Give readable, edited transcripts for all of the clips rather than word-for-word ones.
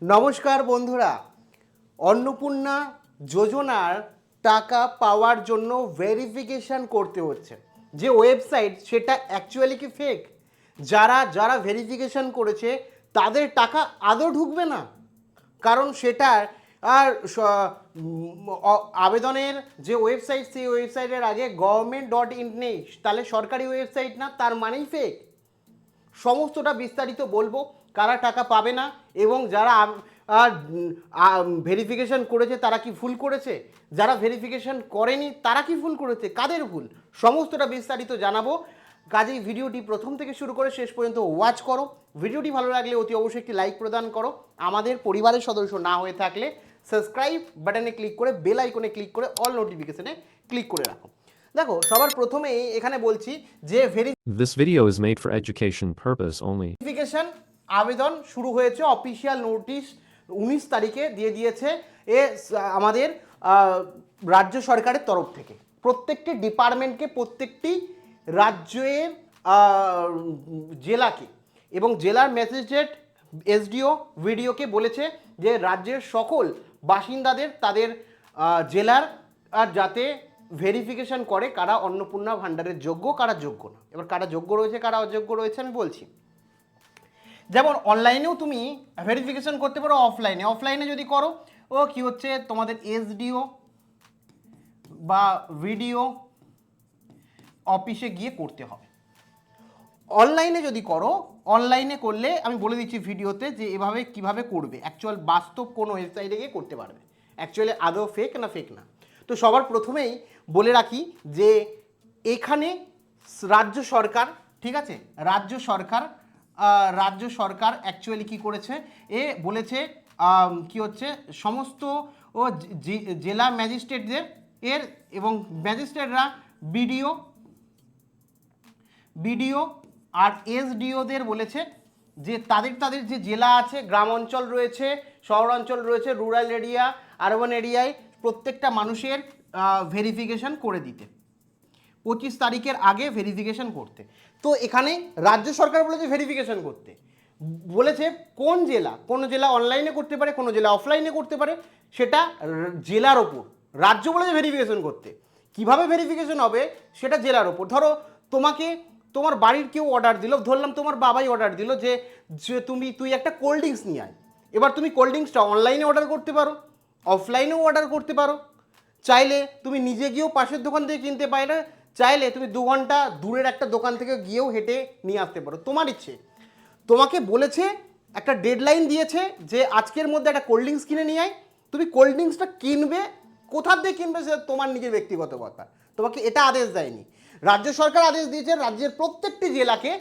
নমস্কার বন্ধুরা, অন্নপূর্ণা যোজনার টাকা পাওয়ার জন্য ভেরিফিকেশন করতে হচ্ছে। যে ওয়েবসাইট সেটা অ্যাকচুয়ালি কি ফেক? যারা যারা ভেরিফিকেশন করেছে তাদের টাকা আদৌ ঢুকবে না, কারণ সেটার আর আবেদনের যে ওয়েবসাইট সেই ওয়েবসাইটের আগে government.in নেই, তাহলে সরকারি ওয়েবসাইট না, তার মানেই ফেক। সমস্তটা বিস্তারিত বলবো, কারা টাকা পাবে না এবং যারা ভেরিফিকেশন করেছে তারা কি ভুল করেছে, যারা ভেরিফিকেশন করেনি তারা কি ভুল করেছে, কাদের ভুল, সমস্তটা বিস্তারিত জানাবো। কাজেই ভিডিওটি প্রথম থেকে শুরু করে শেষ পর্যন্ত ওয়াচ করো। ভিডিওটি ভালো লাগলে অতি অবশ্যই একটি লাইক প্রদান করো। আমাদের পরিবারের সদস্য না হয়ে থাকলে সাবস্ক্রাইব বাটনে ক্লিক করে বেল আইকনে ক্লিক করে অল নোটিফিকেশনে ক্লিক করে রাখো। দেখো, সবার প্রথমেই এখানে বলছি যে This video is made for education purpose only. Verification আবেদন শুরু হয়েছে, অফিসিয়াল নোটিশ 19 তারিখে দিয়ে দিয়েছে আমাদের রাজ্য সরকারের তরফ থেকে। প্রত্যেকটি ডিপার্টমেন্টকে, প্রত্যেকটি রাজ্যের জেলাকে এবং জেলার ম্যাজিস্ট্রেট, এসডিও, ভিডিওকে বলেছে যে রাজ্যের সকল বাসিন্দাদের তাদের জেলার আর যাতে ভেরিফিকেশন করে কারা অন্নপূর্ণা ভাণ্ডারের যোগ্য, কারা যোগ্য না। এবার কারা যোগ্য রয়েছে কারা অযোগ্য রয়েছে আমি বলছি। যেমন অনলাইনেও তুমি ভেরিফিকেশন করতে পারো, অফলাইনে যদি করো ও কি হচ্ছে তোমাদের এসডিও বা ভিডিও অফিসে গিয়ে করতে হবে। অনলাইনে যদি করো, অনলাইনে করলে আমি বলে দিচ্ছি ভিডিওতে যে এভাবে কিভাবে করবে, অ্যাকচুয়াল বাস্তব কোন ওয়েবসাইটে গিয়ে করতে পারবে, অ্যাকচুয়ালি আদৌ ফেক না ফেক না। তো সবার প্রথমেই বলে রাখি যে এখানে রাজ্য সরকার, ঠিক আছে, রাজ্য সরকার অ্যাকচুয়ালি কি করেছে, বলেছে কি হচ্ছে সমস্ত ও জেলা ম্যাজিস্ট্রেটদের এবং ম্যাজিস্ট্রেটরা বিডিও আর এসডিওদের বলেছে যে তাদের যে জেলা আছে, গ্রাম অঞ্চল রয়েছে, শহরাঞ্চল রয়েছে, রুরাল এরিয়া, আরবান এরিয়ায় প্রত্যেকটা মানুষের ভেরিফিকেশন করে দিতে, 25 তারিখের আগে ভেরিফিকেশন করতে। তো এখানে রাজ্য সরকার বলেছে ভেরিফিকেশন করতে, বলেছে কোন জেলা অনলাইনে করতে পারে, কোন জেলা অফলাইনে করতে পারে, সেটা জেলার ওপর। রাজ্য বলেছে ভেরিফিকেশন করতে, কিভাবে ভেরিফিকেশন হবে সেটা জেলার ওপর। ধরো তোমার বাড়ির কেউ অর্ডার দিল, ধরলাম তোমার বাবাই অর্ডার দিল যে তুই একটা কোল্ড ড্রিঙ্কস নিয়ে আয়। এবার তুমি কোল্ড ড্রিঙ্কসটা অনলাইনে অর্ডার করতে পারো, অফলাইনেও অর্ডার করতে পারো। চাইলে তুমি নিজে গিয়েও পাশের দোকান থেকে কিনতে পারো না, চাইলে তুমি 2 ঘন্টা দূরের একটা দোকান থেকে গিয়েও হেঁটে নিয়ে আসতে পারো, তোমার ইচ্ছে। তোমাকে বলেছে, একটা ডেডলাইন দিয়েছে যে আজকের মধ্যে একটা কোল্ড ড্রিঙ্কস কিনে নিয়ে আয়। তুমি কোল্ড ড্রিঙ্কসটা কিনবে, কোথা দিয়ে কিনবে সেটা তোমার নিজের ব্যক্তিগত ব্যাপার, তোমাকে এটা আদেশ দেয়নি। রাজ্য সরকার আদেশ দিয়েছে রাজ্যের প্রত্যেকটি জেলাকে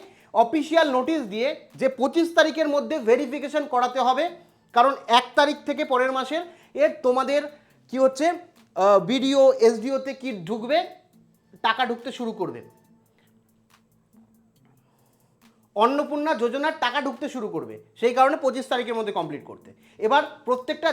অফিসিয়াল নোটিশ দিয়ে যে 25 তারিখের মধ্যে ভেরিফিকেশন করাতে হবে, কারণ 1 তারিখ থেকে পরের মাসের তোমাদের কি হচ্ছে বিডিও এসডিওতে কি ঢুকবে, টাকা ঢুকতে শুরু করবে, অন্নপূর্ণা যোজনার টাকা ঢুকতে শুরু করবে, সেই কারণে 25 তারিখের মধ্যে কমপ্লিট করতে। এবার প্রত্যেকটা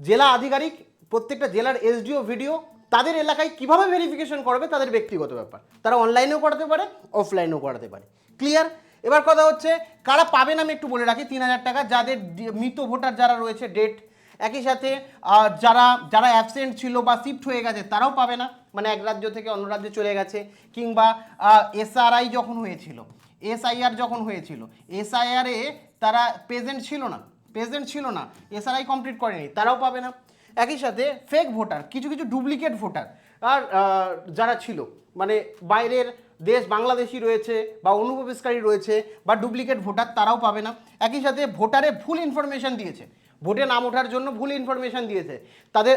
জেলা আধিকারিক, প্রত্যেকটা জেলার এসডিও ভিডিও তাদের এলাকায় কিভাবে ভেরিফিকেশন করবে তাদের ব্যক্তিগত ব্যাপার, তারা অনলাইনেও করাতে পারে, অফলাইনেও করাতে পারে। ক্লিয়ার? এবার কথা হচ্ছে কারা পাবেন আমি একটু বলে রাখি। 3000 টাকা যাদের মৃত ভোটার যারা রয়েছে ডেট, একই সাথে যারা অ্যাবসেন্ট ছিল বা শিফট হয়ে গেছে তারাও পাবে না, মানে এক রাজ্য থেকে অন্য রাজ্যে চলে গেছে, কিংবা এসআরআই যখন হয়েছিল, এসআইআর যখন হয়েছিল, এসআইআরে তারা প্রেজেন্ট ছিল না, এসআরআই কমপ্লিট করেনি, তারাও পাবে না। একই সাথে ফেক ভোটার, কিছু ডুপ্লিকেট ভোটার আর যারা ছিল, মানে বাইরের দেশ বাংলাদেশি রয়েছে বা অনুপ্রবেশকারী রয়েছে বা ডুপ্লিকেট ভোটার, তারাও পাবে না। একই সাথে ভোটারে ভুল ইনফরমেশন দিয়েছে, ভোটে নাম ওঠার জন্য ভুল ইনফরমেশন দিয়েছে, তাদের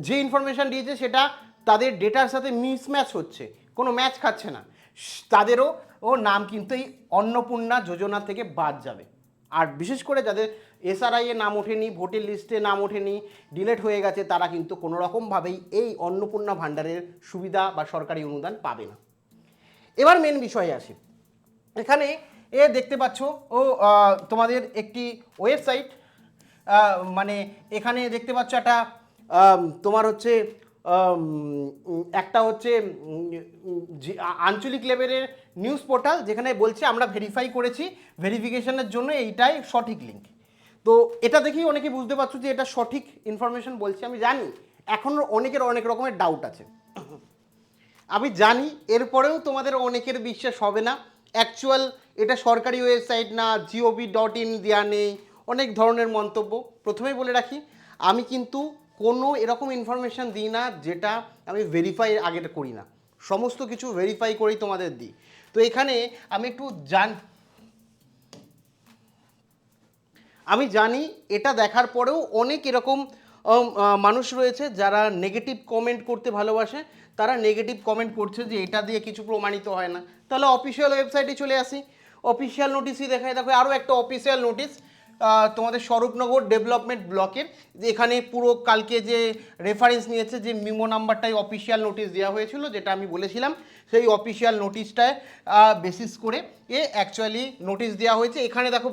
যে ইনফরমেশন দিয়েছে সেটা তাদের ডেটার সাথে মিসম্যাচ হচ্ছে, কোনো ম্যাচ খাচ্ছে না, তাদেরও নাম কিন্তু এই অন্নপূর্ণা যোজনা থেকে বাদ যাবে। আর বিশেষ করে যাদের এসআরআই এ নাম ওঠেনি, ভোটের লিস্টে নাম ওঠেনি, ডিলেট হয়ে গেছে, তারা কিন্তু কোনো রকমভাবেই এই অন্নপূর্ণা ভাণ্ডারের সুবিধা বা সরকারি অনুদান পাবে না। এবার মেন বিষয়ে আসি। এখানে দেখতে পাচ্ছ তোমাদের একটি ওয়েবসাইট, মানে এখানে দেখতে পাচ্ছ একটা তোমার হচ্ছে একটা হচ্ছে আঞ্চলিক লেভেলের নিউজ পোর্টাল, যেখানে বলছে আমরা ভেরিফাই করেছি, ভেরিফিকেশনের জন্য এইটাই সঠিক লিঙ্ক। তো এটা দেখেই অনেকে বুঝতে পারছো যে এটা সঠিক ইনফরমেশন বলছি। আমি জানি এখনও অনেকের অনেক রকমের ডাউট আছে, আমি জানি, এরপরেও তোমাদের অনেকের বিশ্বাস হবে না। অ্যাকচুয়াল এটা সরকারি ওয়েবসাইট না, gov.in দেওয়া নেই, অনেক ধরনের মন্তব্য। প্রথমেই বলে রাখি, আমি কিন্তু কোনো এরকম ইনফরমেশান দিই না যেটা আমি ভেরিফাই আগেটা করি না, সমস্ত কিছু ভেরিফাই করেই তোমাদের দিই। তো এখানে আমি একটু আমি জানি এটা দেখার পরেও অনেক এরকম মানুষ রয়েছে যারা নেগেটিভ কমেন্ট করতে ভালোবাসে, তারা নেগেটিভ কমেন্ট করছে যে এটা দিয়ে কিছু প্রমাণিত হয় না। তাহলে অফিসিয়াল ওয়েবসাইটে চলে আসি, অফিসিয়াল নোটিশই দেখায়। দেখো আরও একটা অফিসিয়াল নোটিশ তোমাদের স্বরূপনগর ডেভেলপমেন্ট ব্লকের, যে এখানে পুরো কালকে যে রেফারেন্স নিয়েছে, যে মিমো নাম্বারটাই অফিসিয়াল নোটিশ দেওয়া হয়েছিল, যেটা আমি বলেছিলাম, সেই অফিসিয়াল নোটিশটায় বেসিস করে অ্যাকচুয়ালি নোটিশ দেওয়া হয়েছে। এখানে দেখো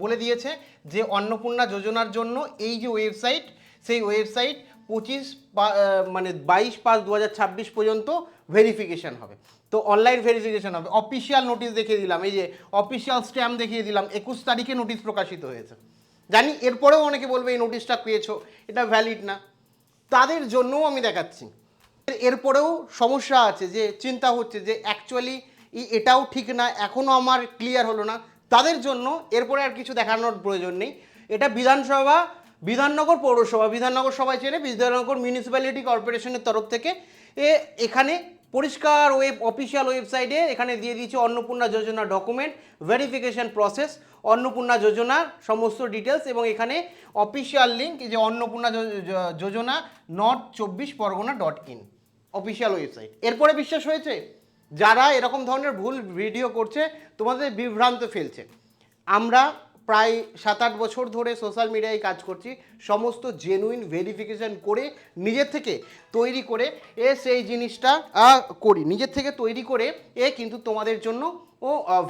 বলে দিয়েছে যে অন্নপূর্ণা যোজনার জন্য এই যে ওয়েবসাইট, সেই ওয়েবসাইট 22/5/2026 পর্যন্ত ভেরিফিকেশান হবে। তো অনলাইন ভেরিফিকেশান হবে। অফিসিয়াল নোটিশ দেখিয়ে দিলাম, এই যে অফিসিয়াল স্ট্যাম্প দেখিয়ে দিলাম, 21 তারিখে নোটিশ প্রকাশিত হয়েছে। জানি এরপরেও অনেকে বলবে এই নোটিশটা পেয়েছো, এটা ভ্যালিড না, তাদের জন্যও আমি দেখাচ্ছি। এরপরেও সমস্যা আছে, যে চিন্তা হচ্ছে যে অ্যাকচুয়ালি এটাও ঠিক না, এখনও আমার ক্লিয়ার হলো না, তাদের জন্য এরপরে আর কিছু দেখানোর প্রয়োজন নেই। এটা বিধাননগর পৌরসভা, বিধাননগর সবাই চেনে, বিধাননগর মিউনিসিপ্যালিটি কর্পোরেশনের তরফ থেকে এখানে পরিষ্কার অফিসিয়াল ওয়েবসাইটে এখানে দিয়ে দিয়েছে অন্নপূর্ণা যোজনা ডকুমেন্ট ভেরিফিকেশন প্রসেস, অন্নপূর্ণা যোজনার সমস্ত ডিটেলস, এবং এখানে অফিসিয়াল লিঙ্ক, যে অন্নপূর্ণা যোজনা north24pargona.in অফিসিয়াল ওয়েবসাইট। এরপরে বিশ্বাস হয়েছে? যারা এরকম ধরনের ভুল ভিডিও করছে, তোমাদের বিভ্রান্ত ফেলছে। আমরা প্রায় 7-8 বছর ধরে সোশ্যাল মিডিয়ায় কাজ করছি, সমস্ত জেনুইন ভেরিফিকেশান করে নিজের থেকে তৈরি করে সেই জিনিসটা করি, নিজের থেকে তৈরি করে কিন্তু তোমাদের জন্য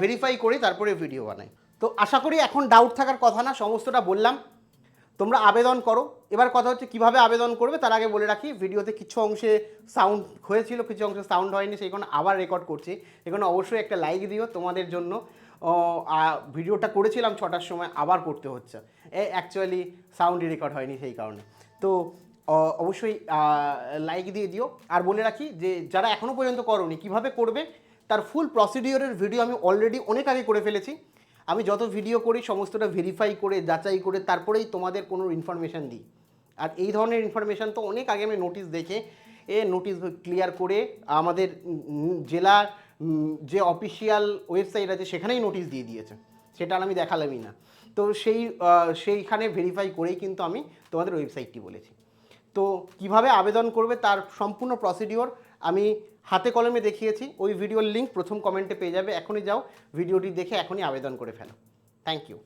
ভেরিফাই করে তারপরে ভিডিও বানাই। তো আশা করি এখন ডাউট থাকার কথা না, সমস্তটা বললাম। তোমরা আবেদন করো। এবার কথা হচ্ছে কীভাবে আবেদন করবে। তার আগে বলে রাখি, ভিডিওতে কিছু অংশে সাউন্ড হয়েছিল, কিছু অংশে সাউন্ড হয়নি, সেই কারণে আবার রেকর্ড করছি। এখানে অবশ্যই একটা লাইক দিও তোমাদের জন্য। ভিডিওটা করেছিলাম 6টার সময়, আবার করতে হচ্ছে, অ্যাকচুয়ালি সাউন্ডই রেকর্ড হয়নি সেই কারণে। তো অবশ্যই লাইক দিয়ে দিও। আর বলে রাখি যে যারা এখনও পর্যন্ত করোনি, কীভাবে করবে তার ফুল প্রসিডিওরের ভিডিও আমি অলরেডি অনেক আগে করে ফেলেছি। আমি যত ভিডিও করি সমস্তটা ভেরিফাই করে যাচাই করে তারপরেই তোমাদের কোনো ইনফরমেশান দিই। আর এই ধরনের ইনফরমেশান তো অনেক আগে আমি নোটিশ দেখে নোটিশ ক্লিয়ার করে আমাদের জেলার যে অফিসিয়াল ওয়েবসাইট আছে সেখানেই নোটিশ দিয়ে দিয়েছে, সেটা আমি দেখালামই না। তো সেইখানে ভেরিফাই করেই কিন্তু আমি তোমাদের ওয়েবসাইটটি বলেছি। তো কিভাবে আবেদন করবে তার সম্পূর্ণ প্রসিডিওর আমি হাতে কলমে দেখিয়েছি। ওই ভিডিওর লিঙ্ক প্রথম কমেন্টে পেয়ে যাবে। এখনই যাও, ভিডিওটি দেখে এখনই আবেদন করে ফেলো। Thank you.